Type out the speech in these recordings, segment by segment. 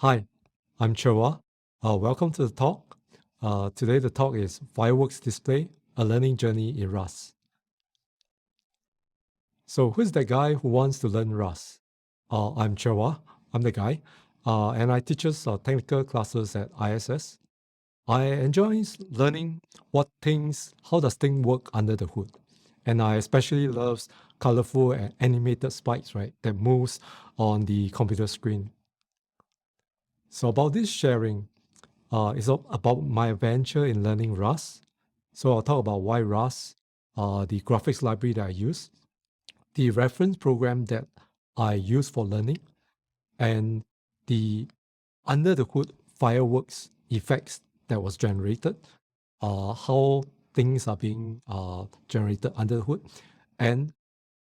Hi, I'm Chewa. Welcome to the talk. Today the talk is Fireworks Display, a learning journey in Rust. So who's the guy who wants to learn Rust? I'm Chewa. I'm the guy. And I teach technical classes at ISS. I enjoy learning how does things work under the hood. And I especially love colorful and animated spikes, right, that moves on the computer screen. So about this sharing, it's about my adventure in learning Rust. So I'll talk about why Rust, the graphics library that I use, the reference program that I use for learning, and the under the hood fireworks effects that was generated, how things are being generated under the hood, and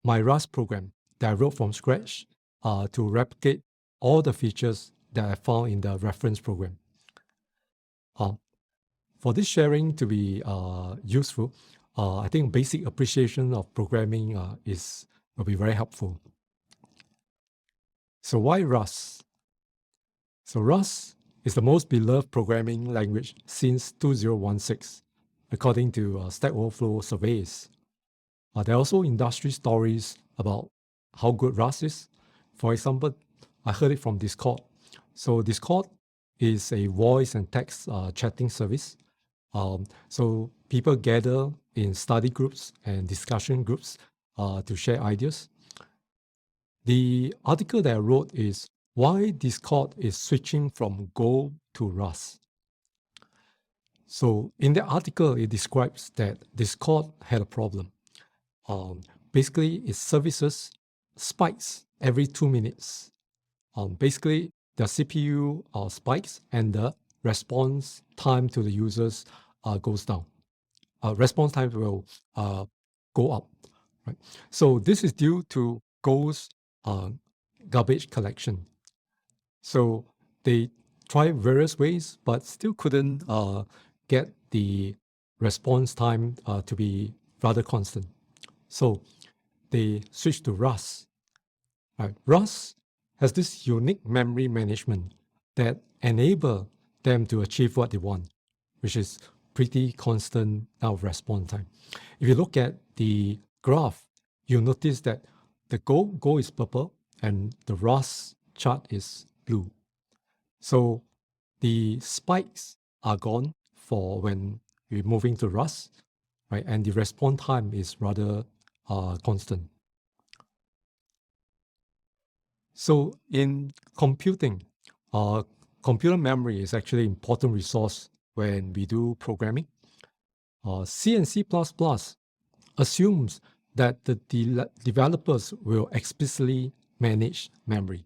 my Rust program that I wrote from scratch to replicate all the features that I found in the reference program. Uh, for this sharing to be useful, I think basic appreciation of programming will be very helpful. So why Rust? So Rust is the most beloved programming language since 2016, according to Stack Overflow surveys. There are also industry stories about how good Rust is. For example, I heard it from Discord. So Discord is a voice and text chatting service. So people gather in study groups and discussion groups to share ideas. The article that I wrote is why Discord is switching from Go to Rust. So in the article, it describes that Discord had a problem. Basically, its services spikes every 2 minutes. Basically, the CPU spikes and the response time to the users goes down. Response time will go up. Right. So this is due to Go's garbage collection. So they tried various ways, but still couldn't get the response time to be rather constant. So they switched to Rust. Right. Rust has this unique memory management that enable them to achieve what they want, which is pretty constant response time. If you look at the graph, you'll notice that the Go is purple and the Rust chart is blue. So the spikes are gone for when we're moving to Rust, right? And the response time is rather constant. So in computing, computer memory is actually an important resource when we do programming. C and C++ assumes that the developers will explicitly manage memory,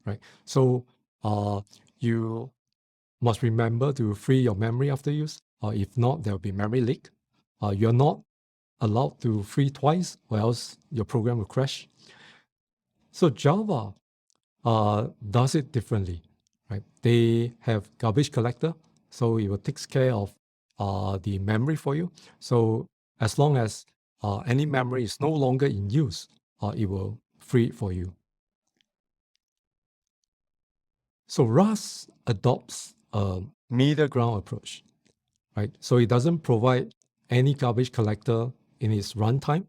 right? So you must remember to free your memory after use. If not, there will be memory leak. You're not allowed to free twice, or else your program will crash. So Java does it differently, right? They have garbage collector, so it will take care of the memory for you. So as long as any memory is no longer in use, it will free it for you. So Rust adopts a middle ground approach, right? So it doesn't provide any garbage collector in its runtime.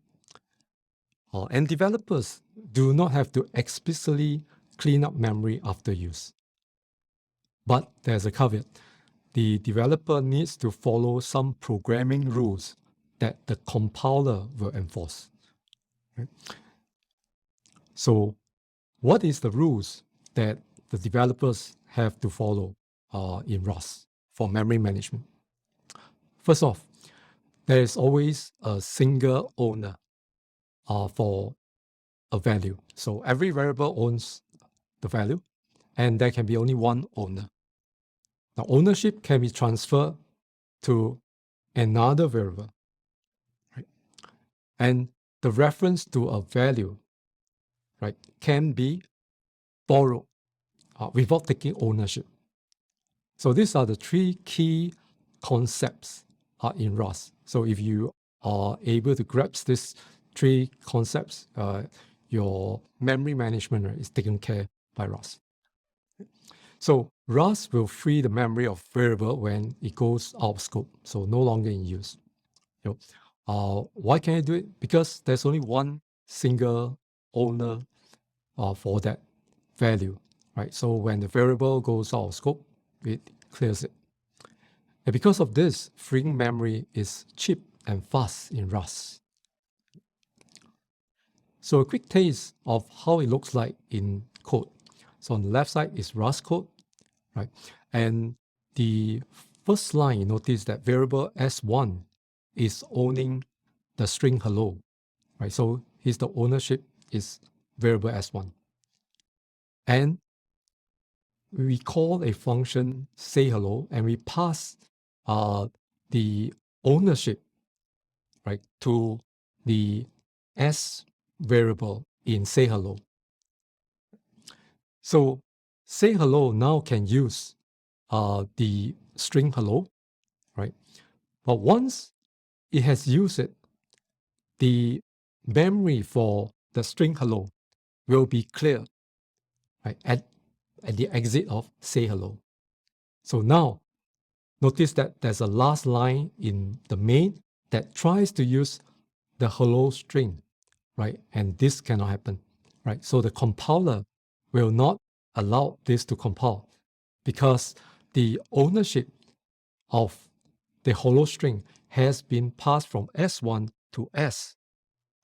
And developers do not have to explicitly clean up memory after use. But there's a caveat. The developer needs to follow some programming rules that the compiler will enforce. Right? So what is the rules that the developers have to follow in Rust for memory management? First off, there is always a single owner for a value. So every variable owns the value, and there can be only one owner. Now, ownership can be transferred to another variable, right? And the reference to a value, right, can be borrowed without taking ownership. So these are the three key concepts in Rust. So if you are able to grasp these three concepts, your memory management is taken care by Rust. So Rust will free the memory of variable when it goes out of scope, so no longer in use. Why can I do it? Because there's only one single owner for that value, right? So when the variable goes out of scope, it clears it. And because of this, freeing memory is cheap and fast in Rust. So a quick taste of how it looks like in code. So on the left side is Rust code, right? And the first line, you notice that variable S1 is owning the string hello, right? So here's the ownership is variable S1. And we call a function say hello, and we pass the ownership, right, to the S variable in say hello. So say hello now can use the string hello, right? But once it has used it, the memory for the string hello will be clear, right, at the exit of say hello. So now notice that there's a last line in the main that tries to use the hello string, right? And this cannot happen, right? So the compiler will not allow this to compile because the ownership of the hello string has been passed from S1 to S,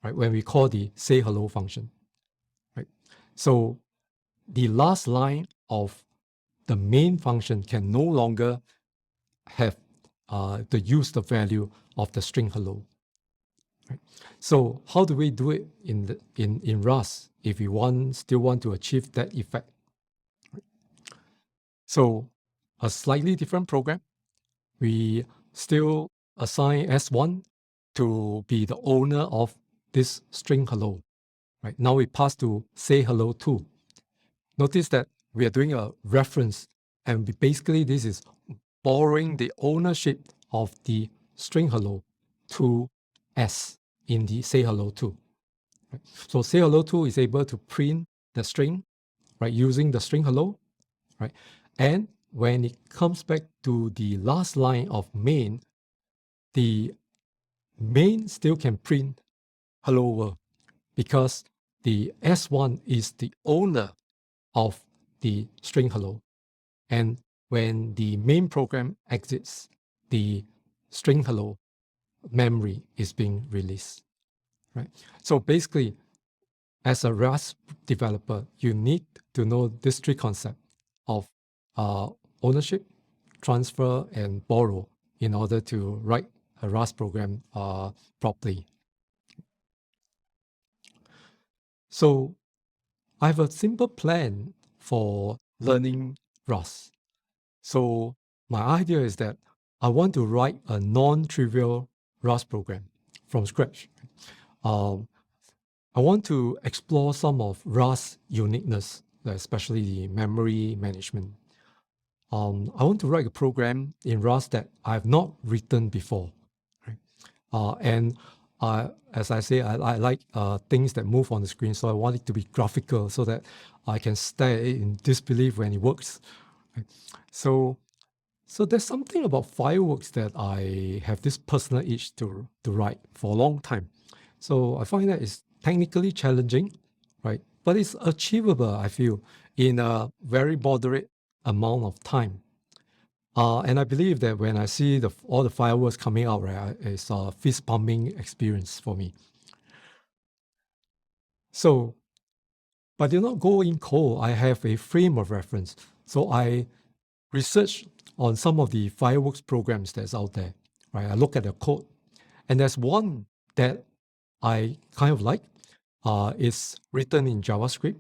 right? When we call the say hello function, right? So the last line of the main function can no longer have the use the value of the string hello. Right? So how do we do it in Rust if we still want to achieve that effect? Right? So a slightly different program, we still assign S1 to be the owner of this string hello. Right? Now we pass to say hello too. Notice that we are doing a reference, and basically this is borrowing the ownership of the string hello to S in the say hello to. Right? So say hello to is able to print the string, right, using the string hello, right? And when it comes back to the last line of main, the main still can print hello world because the S1 is the owner of the string hello. And when the main program exits, the string hello memory is being released, right? So basically, as a Rust developer, you need to know this three concepts of ownership, transfer, and borrow in order to write a Rust program properly. So I have a simple plan for learning Rust. So my idea is that I want to write a non-trivial Rust program from scratch. I want to explore some of Rust's uniqueness, especially the memory management. I want to write a program in Rust that I have not written before. Right? And as I say, I like things that move on the screen, so I want it to be graphical so that I can stare in disbelief when it works. Right? So there's something about Fireworks that I have this personal itch to write for a long time. So I find that it's technically challenging, right? But it's achievable, I feel, in a very moderate amount of time. And I believe that when I see all the fireworks coming out, right, it's a fist pumping experience for me. So, but do not go in cold. I have a frame of reference. So I research on some of the fireworks programs that's out there, right? I look at the code, and there's one that I kind of like. It's written in JavaScript.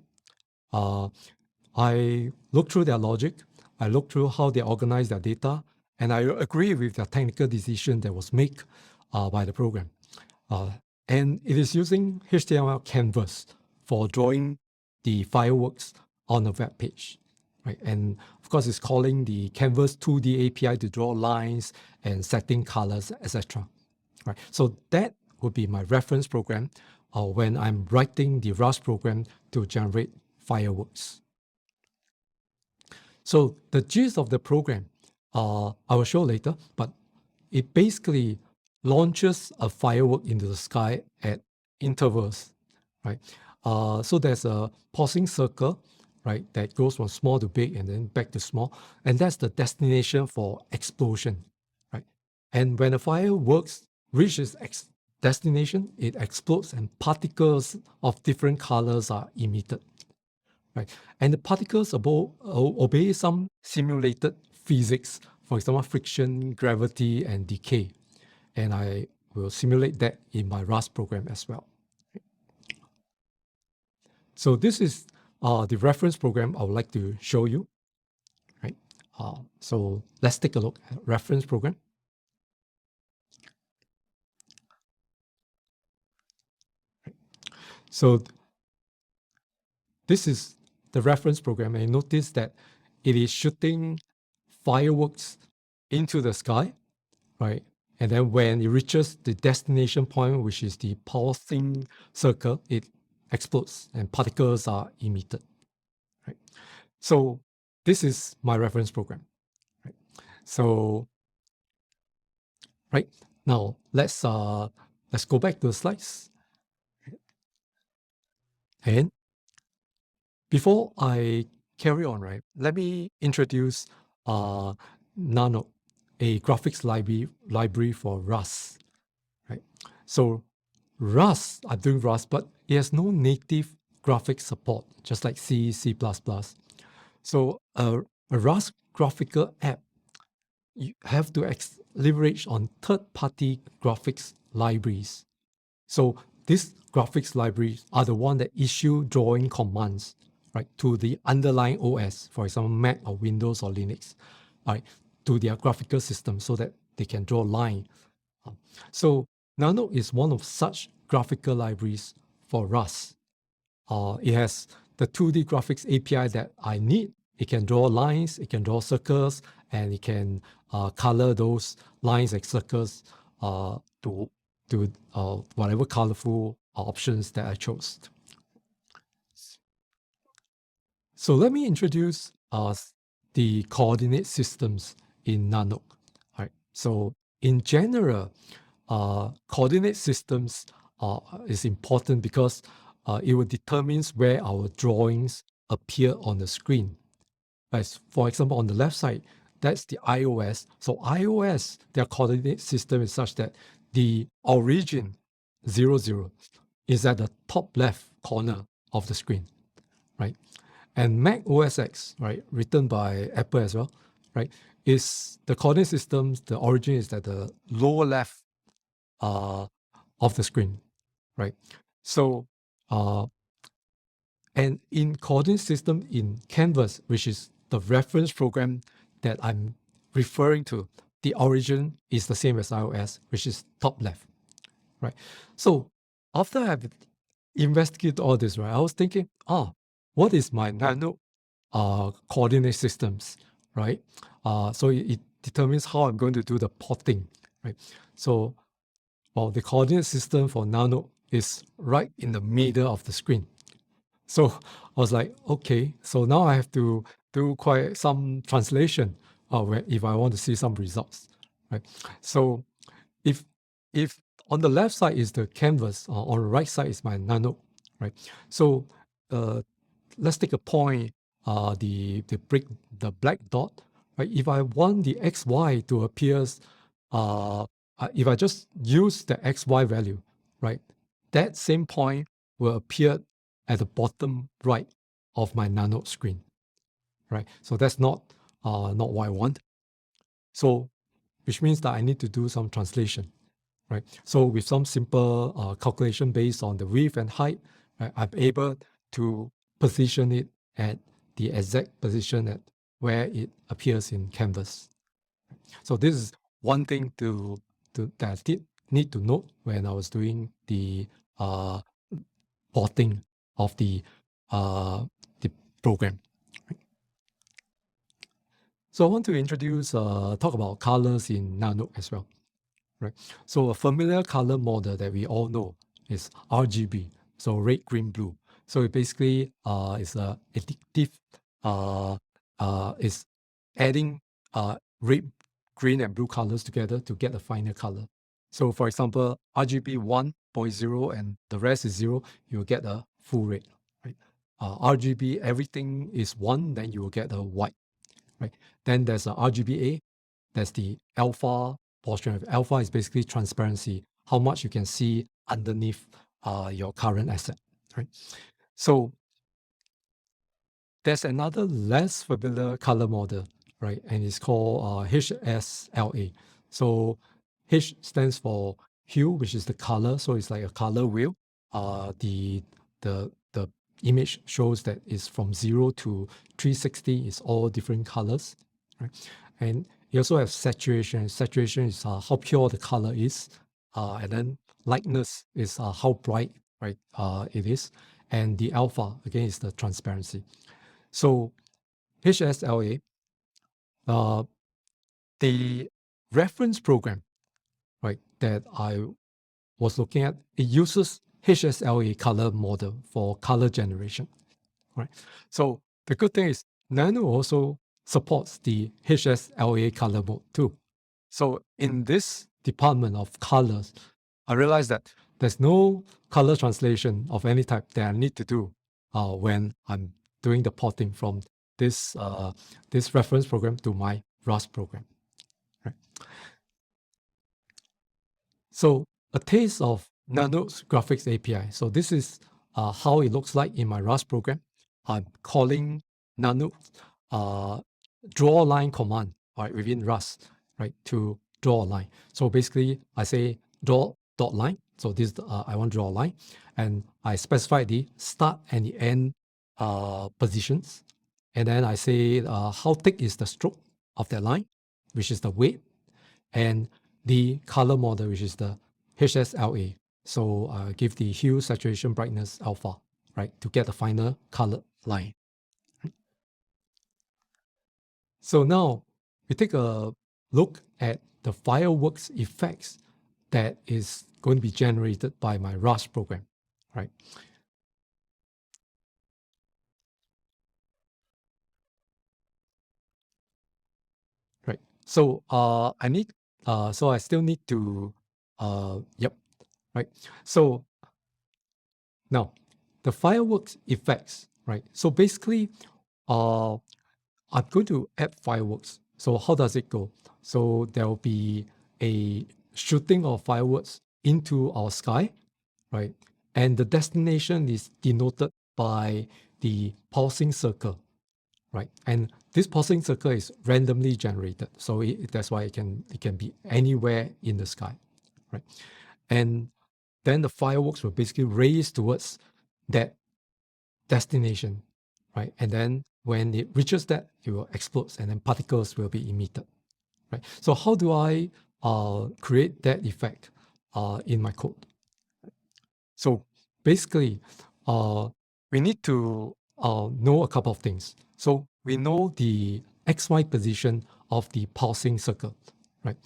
I look through their logic. I look through how they organize their data, and I agree with the technical decision that was made by the program. And it is using HTML canvas for drawing the fireworks on a web page. Right? And of course, it's calling the Canvas 2D API to draw lines and setting colors, etc. Right? So that would be my reference program when I'm writing the Rust program to generate fireworks. So the gist of the program, I will show later, but it basically launches a firework into the sky at intervals, right? So there's a pausing circle, right, that goes from small to big and then back to small, and that's the destination for explosion, right? And when a fireworks reaches destination, it explodes and particles of different colors are emitted, right? And the particles obey some simulated physics, for example, friction, gravity, and decay. And I will simulate that in my Rust program as well. So this is the reference program I would like to show you, right? So let's take a look at reference program. So this is the reference program, and notice that it is shooting fireworks into the sky, right? And then when it reaches the destination point, which is the pulsing circle, it explodes and particles are emitted, right? So this is my reference program, right? So, right now let's go back to the slides. And before I carry on, right, let me introduce Nannou, a graphics library for Rust, right? So Rust, I'm doing Rust, but it has no native graphics support, just like C, C++. So a Rust graphical app, you have to leverage on third-party graphics libraries. So these graphics libraries are the one that issue drawing commands, right, to the underlying OS, for example, Mac or Windows or Linux, right, to their graphical system so that they can draw line. So Nannou is one of such graphical libraries for Rust. It has the 2D graphics API that I need. It can draw lines, it can draw circles, and it can color those lines and circles to whatever colorful options that I chose. So let me introduce the coordinate systems in Nannou. All right. So in general, coordinate systems is important because it will determine where our drawings appear on the screen. As for example, on the left side, that's the iOS. So iOS, their coordinate system is such that the origin 00 is at the top left corner of the screen, right? And Mac OS X, right, written by Apple as well, right, is the coordinate systems, the origin is at the lower left of the screen, right? So, and in coordinate system in Canvas, which is the reference program that I'm referring to, the origin is the same as iOS, which is top left, right? So after I've investigated all this, right, I was thinking, what is my Nannou coordinate systems, right? So it determines how I'm going to do the plotting, right? So, well, the coordinate system for Nannou is right in the middle of the screen. So I was like, okay, so now I have to do quite some translation if I want to see some results, right? So if on the left side is the canvas, on the right side is my Nannou, right? So let's take a point, the black dot, right? If I want the XY to appear, if I just use the XY value, right, that same point will appear at the bottom right of my Nannou screen, right? So that's not what I want. So, which means that I need to do some translation, right? So with some simple calculation based on the width and height, right, I'm able to position it at the exact position at where it appears in Canvas. So this is one thing that I did need to note when I was doing the plotting of the program. So I want to introduce talk about colors in Nannou as well. Right. So a familiar color model that we all know is RGB, so red, green, blue. So it basically is a addictive is adding red, green, and blue colors together to get a final color. So for example, RGB 1.0 and the rest is 0, you will get a full red, right? RGB, everything is 1, then you will get a white, right? Then there's a RGBA, that's the alpha portion. Alpha is basically transparency, how much you can see underneath your current asset, right? So there's another less familiar color model, right? And it's called HSLA. So H stands for hue, which is the color. So it's like a color wheel. The image shows that it's from 0 to 360 is all different colors, right? And you also have saturation. Saturation is how pure the color is. And then lightness is how bright, right, it is. And the alpha, again, is the transparency. So HSLA, the reference program, right, that I was looking at, it uses HSLA color model for color generation, right? So the good thing is Nannou also supports the HSLA color mode too. So in this department of colors, I realized that there's no color translation of any type that I need to do when I'm doing the porting from this this reference program to my Rust program. Right. So a taste of Nannou's graphics API. So this is how it looks like in my Rust program. I'm calling Nannou draw line command, right, within Rust, right, to draw a line. So basically, I say draw dot line. So this I want to draw a line, and I specify the start and the end positions, and then I say how thick is the stroke of that line, which is the weight, and the color model, which is the HSLA. So give the hue, saturation, brightness, alpha, right, to get the final color line. So now we take a look at the fireworks effects that is going to be generated by my Rust program, right? Right. So I still need to yep, right. So now the fireworks effects, right? So basically I'm going to add fireworks. So how does it go? So there will be a shooting of fireworks into our sky, right? And the destination is denoted by the pulsing circle, right? And this pulsing circle is randomly generated, so that's why it can be anywhere in the sky, right? And then the fireworks will basically race towards that destination, right? And then when it reaches that, it will explode, and then particles will be emitted, right? So how do I create that effect in my code? So basically, we need to know a couple of things. So we know the XY position of the pulsing circle, right?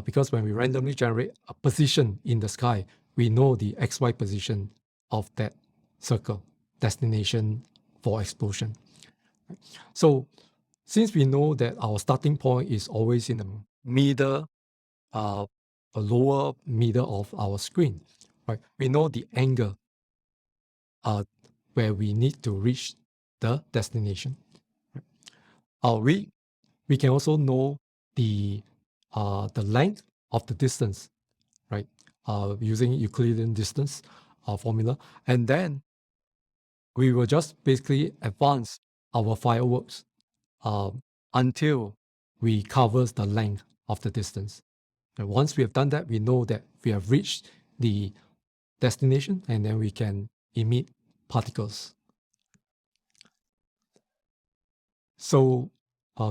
Because when we randomly generate a position in the sky, we know the XY position of that circle, destination for explosion. Right? So since we know that our starting point is always in the middle, a lower middle of our screen, right? We know the angle where we need to reach the destination. Right? We can also know the length of the distance, right? Using Euclidean distance formula, and then we will just basically advance our fireworks until we covers the length of the distance. And once we have done that, we know that we have reached the destination, and then we can emit particles. So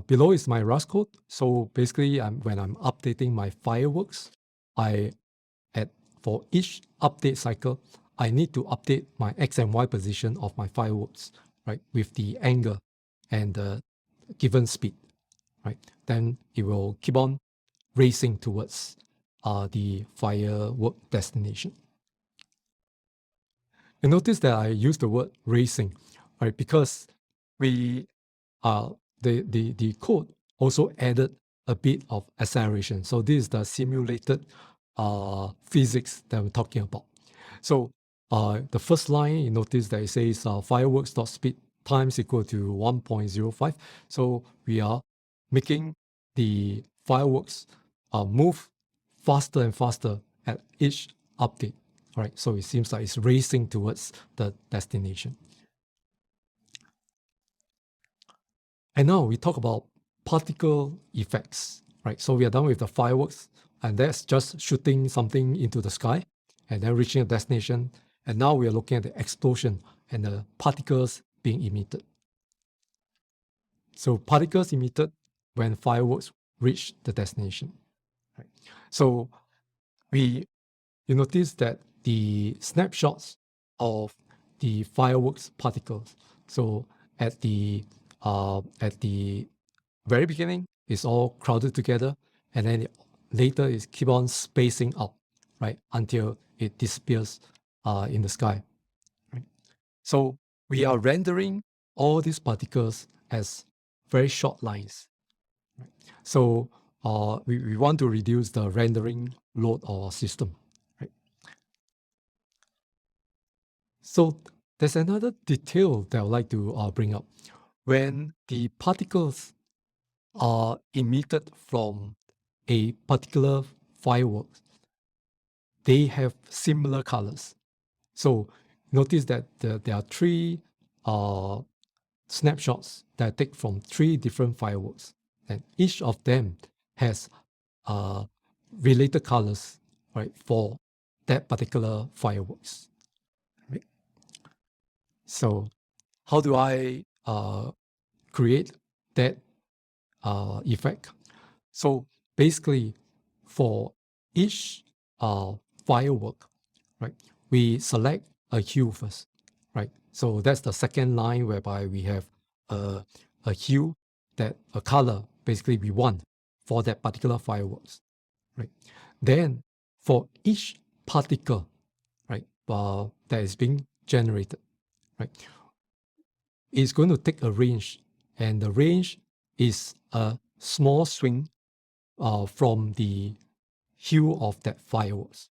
below is my Rust code. So basically, when I'm updating my fireworks, for each update cycle, I need to update my X and Y position of my fireworks, right, with the angle and the given speed, right? Then it will keep on racing towards the firework destination. You notice that I use the word racing, right? Because we the code also added a bit of acceleration. So this is the simulated physics that we're talking about. So the first line, you notice that it says fireworks.speed times equal to 1.05. So we are making the fireworks move faster and faster at each update. All right, so it seems like it's racing towards the destination. And now we talk about particle effects, right? So we are done with the fireworks, and that's just shooting something into the sky and then reaching a destination. And now we are looking at the explosion and the particles being emitted. So particles emitted when fireworks reach the destination. Right? So you notice that the snapshots of the fireworks particles. So at the very beginning, it's all crowded together, and then later it keep on spacing out, right, until it disappears in the sky. Right? So we are rendering all these particles as very short lines. Right? So we want to reduce the rendering load of our system. Right? So there's another detail that I would like to bring up. When the particles are emitted from a particular firework, they have similar colors. So notice that there are three snapshots that I take from three different fireworks, and each of them has related colors, right, for that particular fireworks. Right? So how do I create that effect? So basically, for each firework, right, we select a hue first, right? So that's the second line whereby we have a hue, that a color basically we want for that particular fireworks, right? Then for each particle, right, that is being generated, right, it's going to take a range, and the range is a small swing from the hue of that fireworks,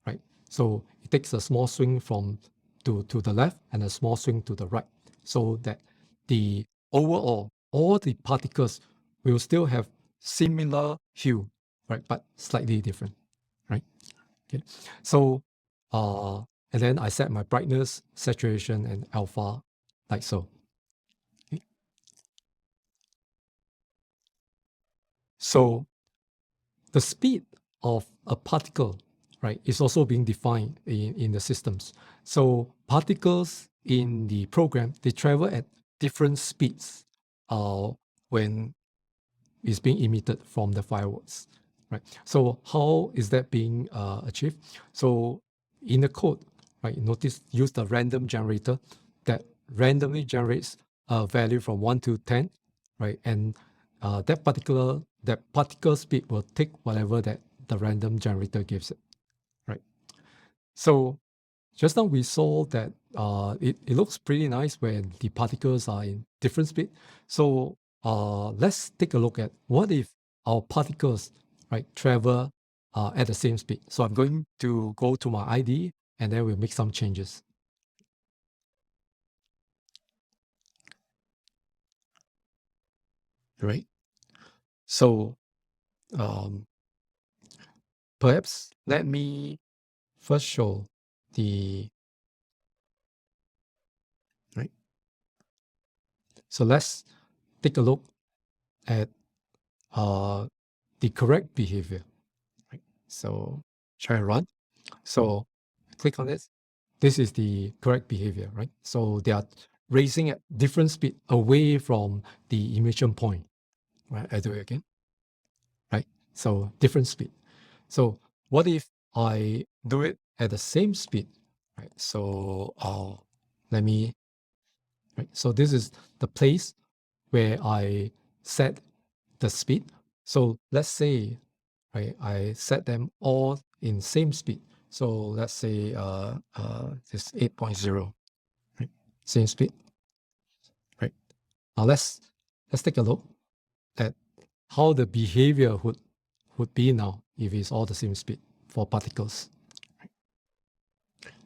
right? So it takes a small swing from to the left and a small swing to the right, so that the overall all the particles will still have similar hue, right, but slightly different, right? Okay, so and then I set my brightness, saturation, and alpha like so. Okay. So the speed of a particle, right, is also being defined in the systems. So particles in the program, they travel at different speeds when it's being emitted from the fireworks, right? So how is that being achieved? So in the code, right, notice use the random generator that randomly generates a value from 1 to 10, right? And that particle speed will take whatever that the random generator gives it, right? So just now we saw that it looks pretty nice when the particles are in different speed. So let's take a look at what if our particles, right, travel at the same speed. So I'm going to go to my IDE, and then we'll make some changes. Right. So perhaps let me first show the right. So let's take a look at the correct behavior. Right. So try and run. So click on this. This is the correct behavior, right? So they are racing at different speed away from the emission point. Right. I do it again. Right. So different speed. So what if I do it at the same speed? Right. So let me. Right. So this is the place where I set the speed. So let's say, right, I set them all in same speed. So let's say this 8.0, right? Same speed, right? Now let's let's take a look at how the behavior would be now if it's all the same speed for particles.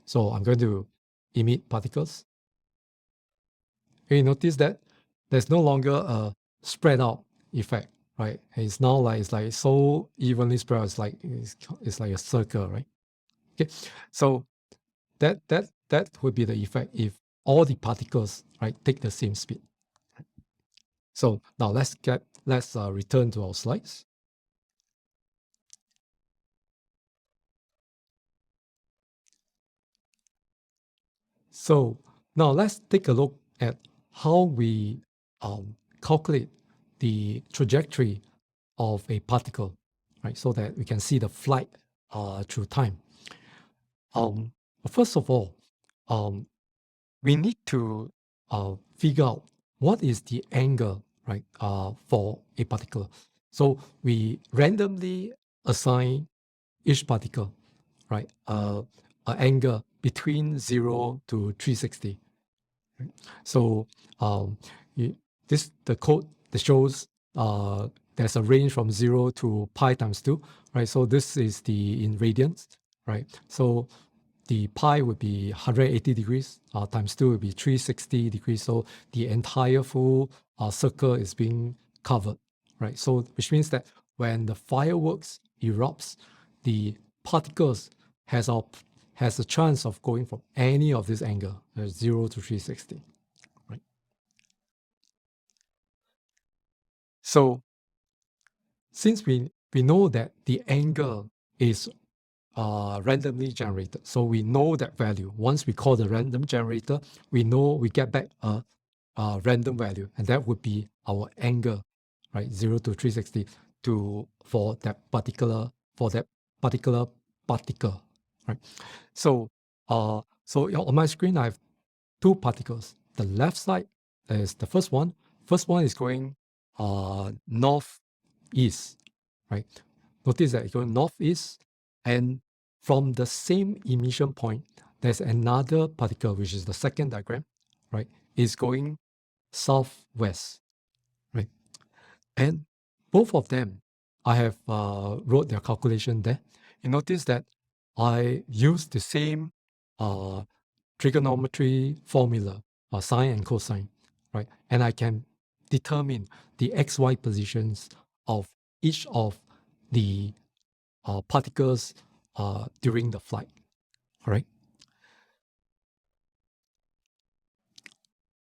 So I'm going to emit particles. You notice that there's no longer a spread out effect, right? It's now like it's like so evenly spread out. It's like a circle, right? Okay, so that would be the effect if all the particles, right, take the same speed. So now let's return to our slides. So now let's take a look at how we calculate the trajectory of a particle, right? So that we can see the flight through time. First of all, we need to figure out what is the angle, right, for a particle. So we randomly assign each particle, right, an angle between 0 to 360. Right? So the code that shows there's a range from 0 to pi times 2, right? So this is in radians, right? So the pi would be 180 degrees, times 2 would be 360 degrees. So the entire full circle is being covered, right? So which means that when the fireworks erupts, the particles has a chance of going from any of this angle, 0 to 360, right? So since we know that the angle is randomly generated, so we know that value. Once we call the random generator, we know we get back a random value, and that would be our angle, right? 0 to 360 for that particular particle, right? So on my screen I have two particles. The left side is the first one. First one is going northeast, right? Notice that it's going northeast, and from the same emission point, there's another particle, which is the second diagram, right? Is going southwest, right? And both of them, I have wrote their calculation there. You notice that I use the same trigonometry formula, sine and cosine, right? And I can determine the xy positions of each of the particles during the flight, all right?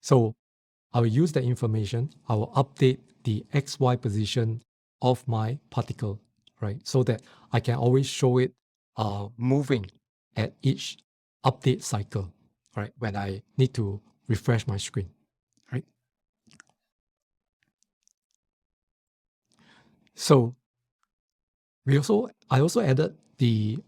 So I will use that information. I will update the xy position of my particle, right? So that I can always show it moving at each update cycle, right? When I need to refresh my screen, right? So I also added the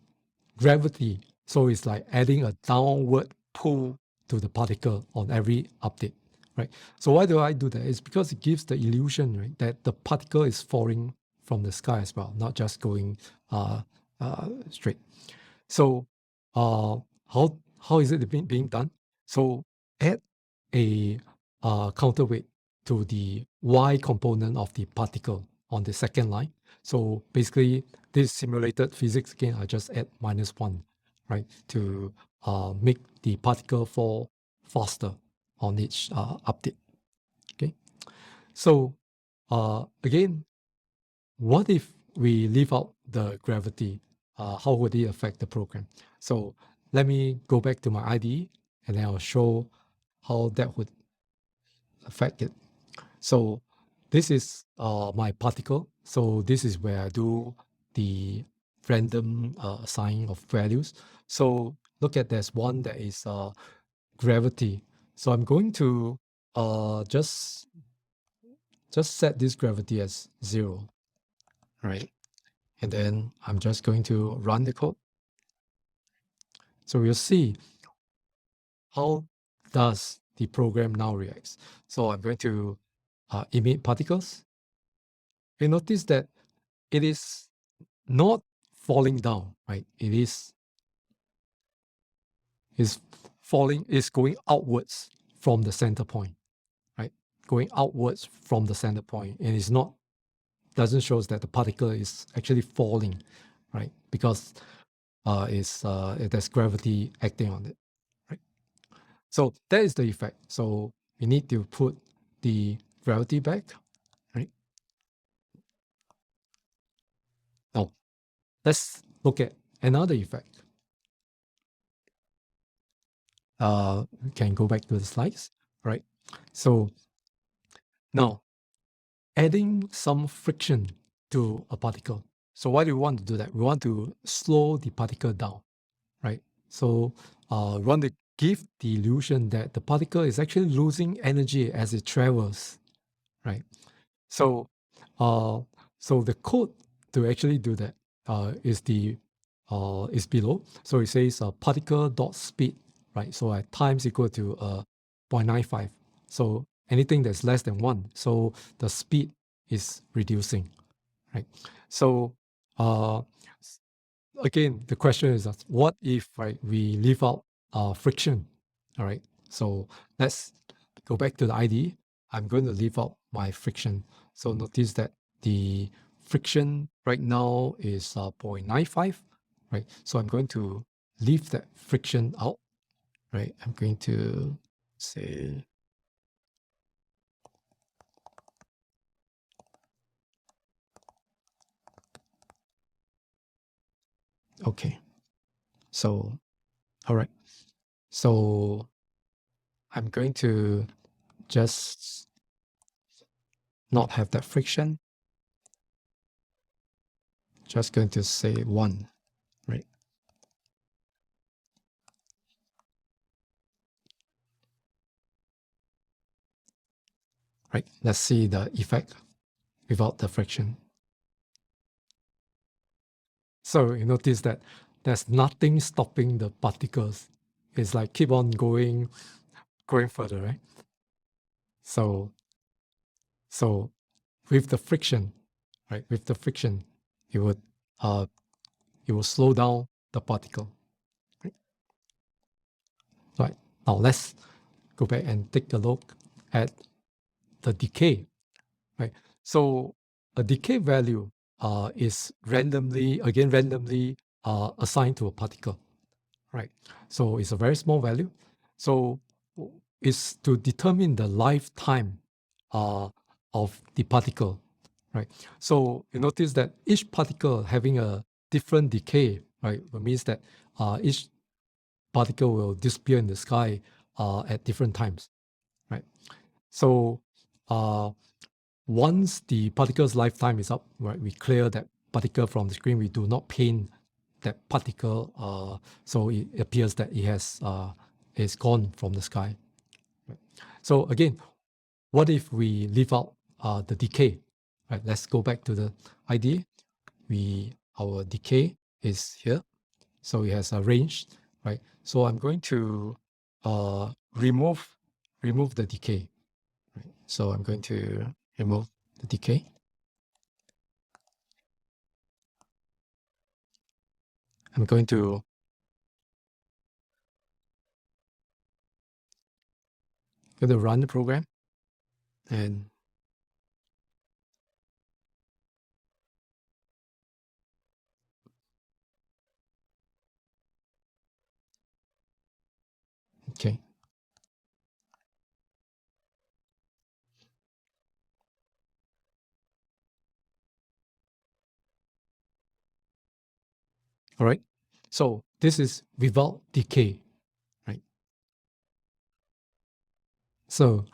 gravity. So it's like adding a downward pull to the particle on every update, right? So why do I do that? It's because it gives the illusion, right, that the particle is falling from the sky as well, not just going straight. So how is it being done? So add a counterweight to the y component of the particle on the second line. So basically, this simulated physics again, I just add -1, right, to make the particle fall faster on each update. Okay, so again, what if we leave out the gravity? How would it affect the program? So let me go back to my IDE and then I'll show how that would affect it. So this is my particle. So this is where I do the random assigning of values. So look at there's one that is gravity. So I'm going to just set this gravity as 0, right? And then I'm just going to run the code. So we'll see how does the program now reacts. So I'm going to emit particles. You notice that it is not falling down, right? It is falling, is going outwards from the center point, right? going outwards from the center point, and it's not doesn't show that the particle is actually falling, right? Because there's gravity acting on it, right? So that is the effect. So we need to put the gravity back, right? Now let's look at another effect. We can go back to the slides, right? So now adding some friction to a particle. So why do we want to do that? We want to slow the particle down, right? So we want to give the illusion that the particle is actually losing energy as it travels, right? So uh, so the code to actually do that is below. So it says particle dot speed, right? So at times equal to 0.95. So anything that's less than 1, so the speed is reducing, right? So uh, again, the question is that what if, right, we leave out friction? All right. So let's go back to the IDE. I'm going to leave out my friction. So notice that the friction right now is 0.95, right? So I'm going to leave that friction out, right? I'm going to say, okay. So, all right. So I'm going to just not have that friction. Just going to say 1, right? Right. Let's see the effect without the friction. So you notice that there's nothing stopping the particles. It's like keep on going further, right? So with the friction, right? With the friction, it would slow down the particle. Right. Right. Now let's go back and take a look at the decay. Right. So a decay value is randomly assigned to a particle, right? So it's a very small value. So it's to determine the lifetime of the particle, right? So you notice that each particle having a different decay, right? It means that each particle will disappear in the sky at different times, right? So uh, once the particle's lifetime is up, right, we clear that particle from the screen. We do not paint that particle, so it appears that it has is gone from the sky. Right. So again, what if we leave out the decay? Right. Let's go back to the idea. Our decay is here, so it has a range, right? So I'm going to remove the decay. Right. So I'm going to remove the decay. I'm going to run the program, and okay. All right. So this is without decay, right? So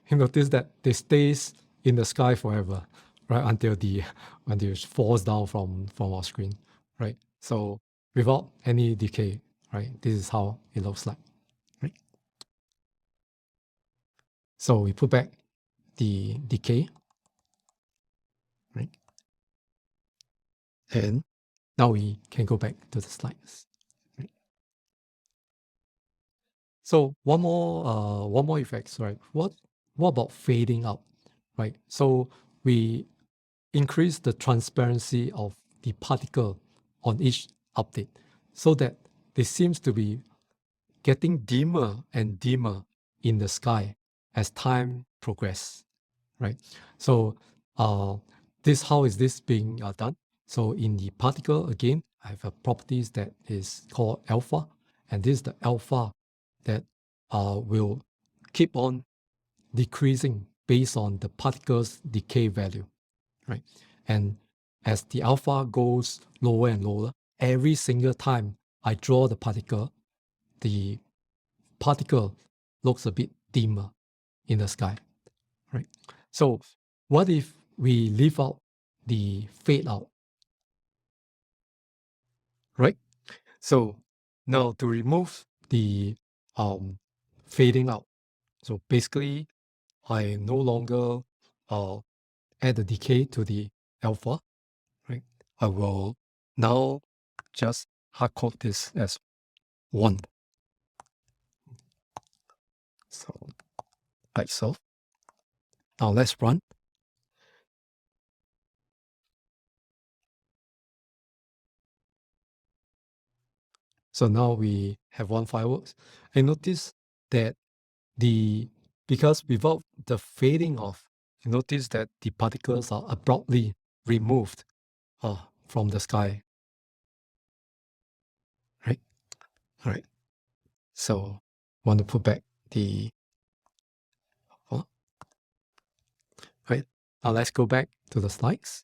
you notice that they stays in the sky forever, right? Until it falls down from our screen, right? So without any decay, right? This is how it looks like, right? So we put back the decay, right? And now we can go back to the slides. Right? So one more effects, right? What about fading out, right? So we increase the transparency of the particle on each update so that they seems to be getting dimmer and dimmer in the sky, as time progresses, right? So how is this being done? So in the particle, again, I have a properties that is called alpha, and this is the alpha that will keep on decreasing based on the particle's decay value, right? And as the alpha goes lower and lower, every single time I draw the particle looks a bit dimmer in the sky, right? So what if we leave out the fade out, right? So now to remove the fading out, so basically I no longer add the decay to the alpha, right? I will now just hard code this as 1. So like so. Now let's run. So now we have 1 fireworks. And notice that because without the fading off, you notice that the particles are abruptly removed from the sky, right? All right. So want to put back the, right? Now let's go back to the slides.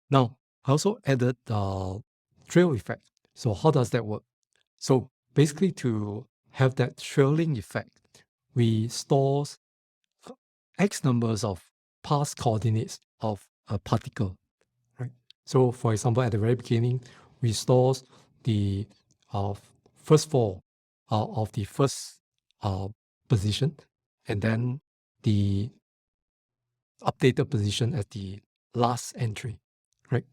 Now, I also added the trail effect. So how does that work? So basically to have that trailing effect, we store X numbers of past coordinates of a particle, right? So for example, at the very beginning, we store the first 4 of the first position, and then the updated position at the last entry, right?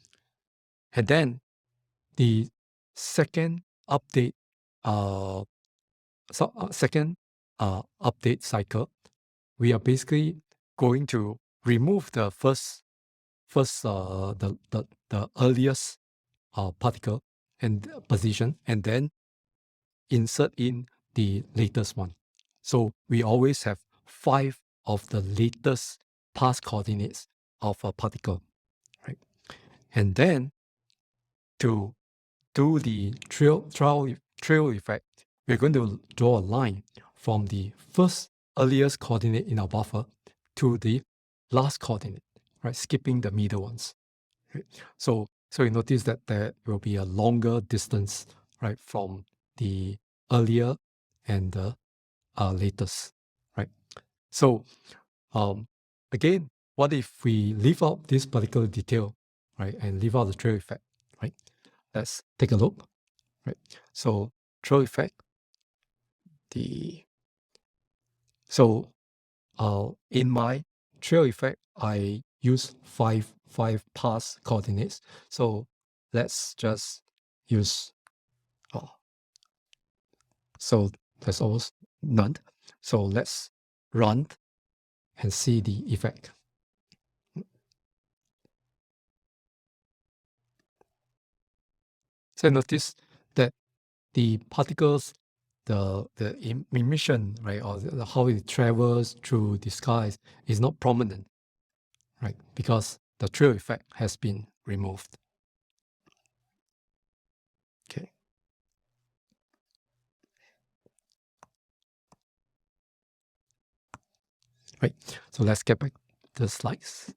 And then the second update, second update cycle, we are basically going to remove the the earliest particle and position, and then insert in the latest one. So we always have 5 of the latest past coordinates of a particle, right? And then to do the trail effect, we're going to draw a line from the first earliest coordinate in our buffer to the last coordinate, right? Skipping the middle ones. Right? So you notice that there will be a longer distance, right, from the earlier and the latest, right? So again, what if we leave out this particular detail, right, and leave out the trail effect, right? Let's take a look, right? So trail effect, so in my trail effect, I use five past coordinates. So let's just use, so that's almost none. So let's run and see the effect. So notice that the particles, the emission, right, or how it travels through the skies is not prominent, right, because the trail effect has been removed. Okay. Right. So let's get back to the slides.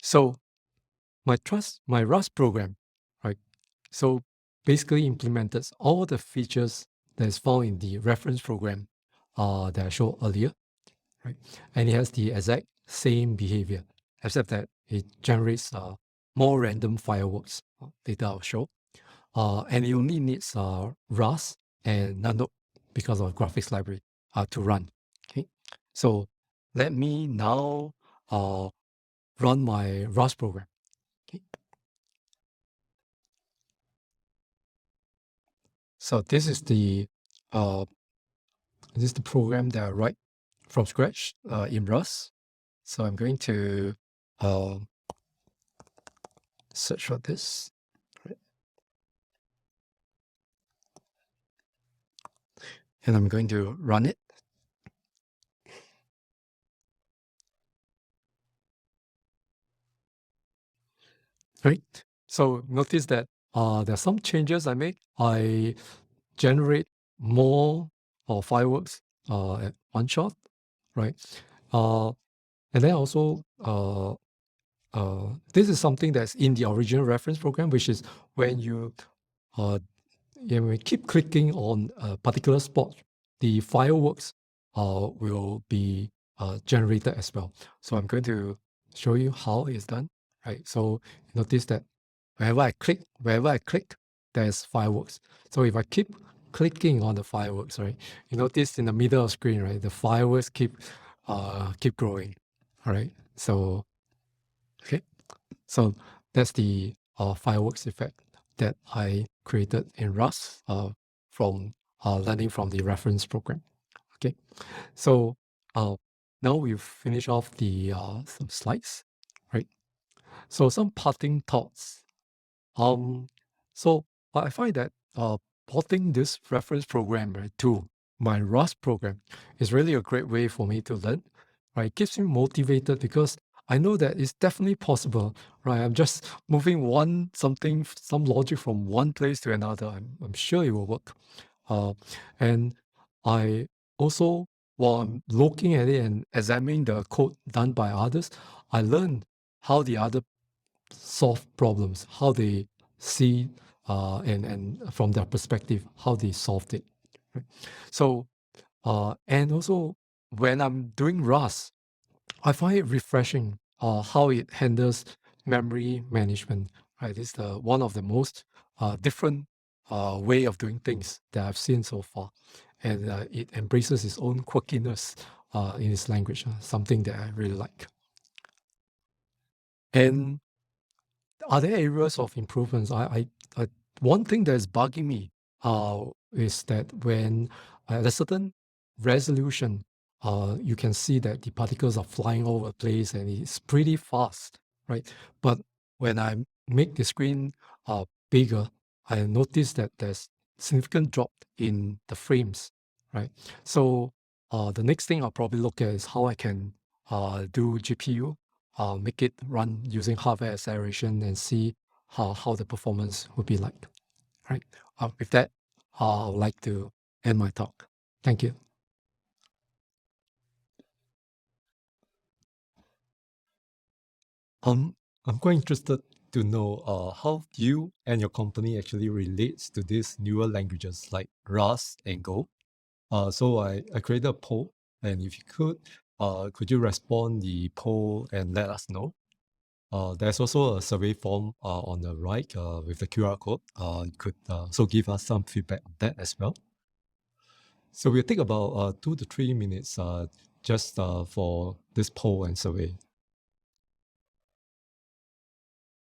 So my Rust program, right? So basically implemented all the features that is found in the reference program that I showed earlier, right? And it has the exact same behavior, except that it generates more random fireworks. Later I'll show. And it only needs Rust and Nannou because of graphics library to run. Okay, so let me now run my Rust program. Okay. So this is the program that I write from scratch in Rust. So I'm going to search for this. Right. and I'm going to run it. Right. So notice that there's some changes I make. I generate more fireworks at one shot, right? Uh, and then also, this is something that's in the original reference program, which is when you uh, keep clicking on a particular spot, the fireworks will be generated as well. So I'm going to show you how it's done, right? So notice that wherever I click, there's fireworks. So if I keep clicking on the fireworks, right, you notice in the middle of screen, right, the fireworks keep growing, all right? So, okay. So that's the fireworks effect that I created in Rust from learning from the reference program. Okay, so uh, now we've finished off the some slides, right? So some parting thoughts. Um, so I find that porting this reference program, right, to my Rust program is really a great way for me to learn. Right, it keeps me motivated because I know that it's definitely possible. Right, I'm just moving some logic from one place to another. I'm sure it will work. Uh, and I also, while I'm looking at it and examining the code done by others, I learn how the other solve problems, how they see and from their perspective, how they solved it. Right? So, and also when I'm doing Rust, I find it refreshing how it handles memory management. Right, it's one of the most different way of doing things that I've seen so far, and it embraces its own quirkiness in its language, something that I really like. And are there areas of improvements? I one thing that is bugging me is that when at a certain resolution, you can see that the particles are flying all over the place and it's pretty fast, right? But when I make the screen bigger, I notice that there's significant drop in the frames, right? So the next thing I'll probably look at is how I can do GPU make it run using hardware acceleration and see how the performance would be like. Right. With that, I would like to end my talk. Thank you. Um, I'm quite interested to know how you and your company actually relates to these newer languages like Rust and Go. So I created a poll, and if you could you respond the poll and let us know? There's also a survey form on the right with the QR code. You could so give us some feedback on that as well. So we'll take about 2 to 3 minutes just for this poll and survey.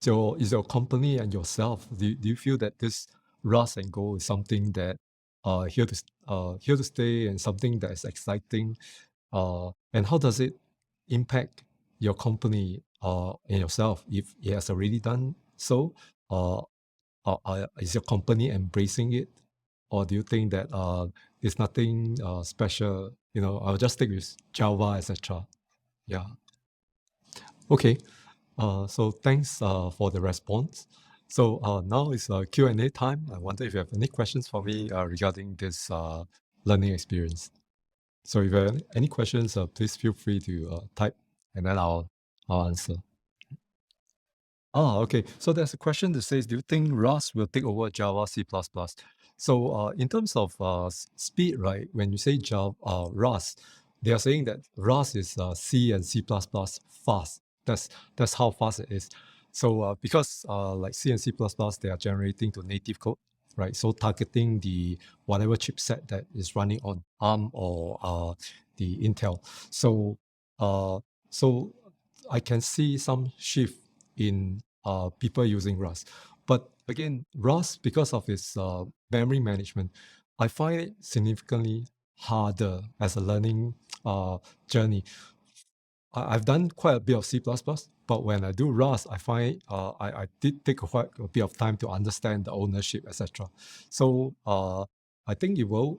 So is your company and yourself, do you feel that this Rust and Go is something that here to stay and something that is exciting? And how does it impact your company and yourself if it has already done so? Uh, is your company embracing it, or do you think that it's nothing special? I'll just stick with Java, etc. Yeah. Okay. So thanks for the response. So now it's Q&A time. I wonder if you have any questions for me regarding this learning experience. So if you have any questions, please feel free to type, and then I'll answer. Okay. So there's a question that says, do you think Rust will take over Java, C++? So in terms of speed, right, when you say Java, Rust, they are saying that Rust is C and C++ fast. That's how fast it is. So because like C and C++, they are generating to native code, right? So targeting the whatever chipset that is running on ARM or the Intel. So so I can see some shift in people using Rust. But again, Rust, because of its memory management, I find it significantly harder as a learning journey. I've done quite a bit of C++, but when I do Rust, I find I did take quite a bit of time to understand the ownership, etc. So I think it will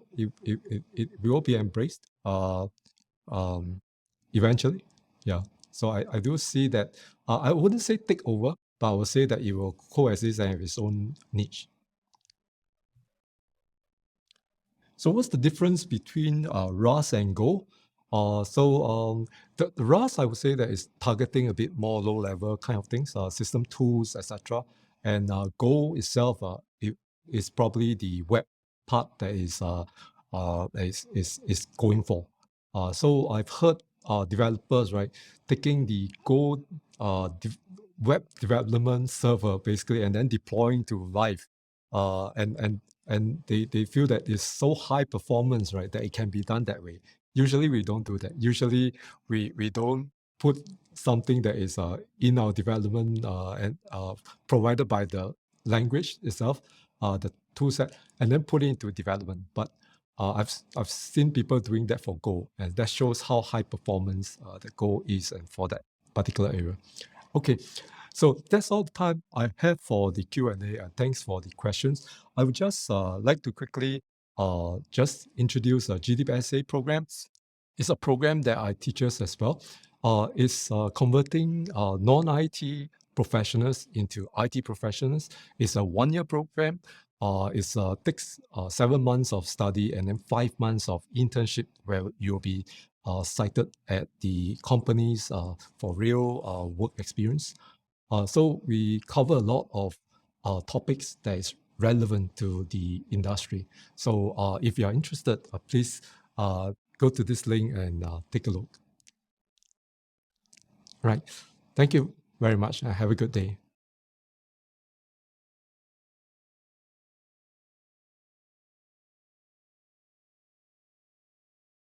be embraced eventually. Yeah. So I do see that. I wouldn't say take over, but I would say that it will coexist and have its own niche. So what's the difference between Rust and Go? The Rust, I would say that is targeting a bit more low level kind of things, system tools, etc. And Go itself, it is probably the web part that is going for. So I've heard developers, right, taking the Go web development server basically and then deploying to live, and they feel that it's so high performance, right, that it can be done that way. Usually we don't do that. Usually we don't put something that is in our development and provided by the language itself, the tool set, and then put it into development. But I've seen people doing that for Go, and that shows how high performance the Go is and for that particular area. Okay, so that's all the time I have for the Q&A, and thanks for the questions. I would just like to quickly just introduce a GDPSA program. It's a program that I teach us as well. It's converting non-IT professionals into IT professionals. It's a one-year program. It takes 7 months of study and then 5 months of internship where you'll be cited at the companies for real work experience. So we cover a lot of topics that is relevant to the industry. So if you are interested, please go to this link and take a look. Right. Thank you very much. Have a good day.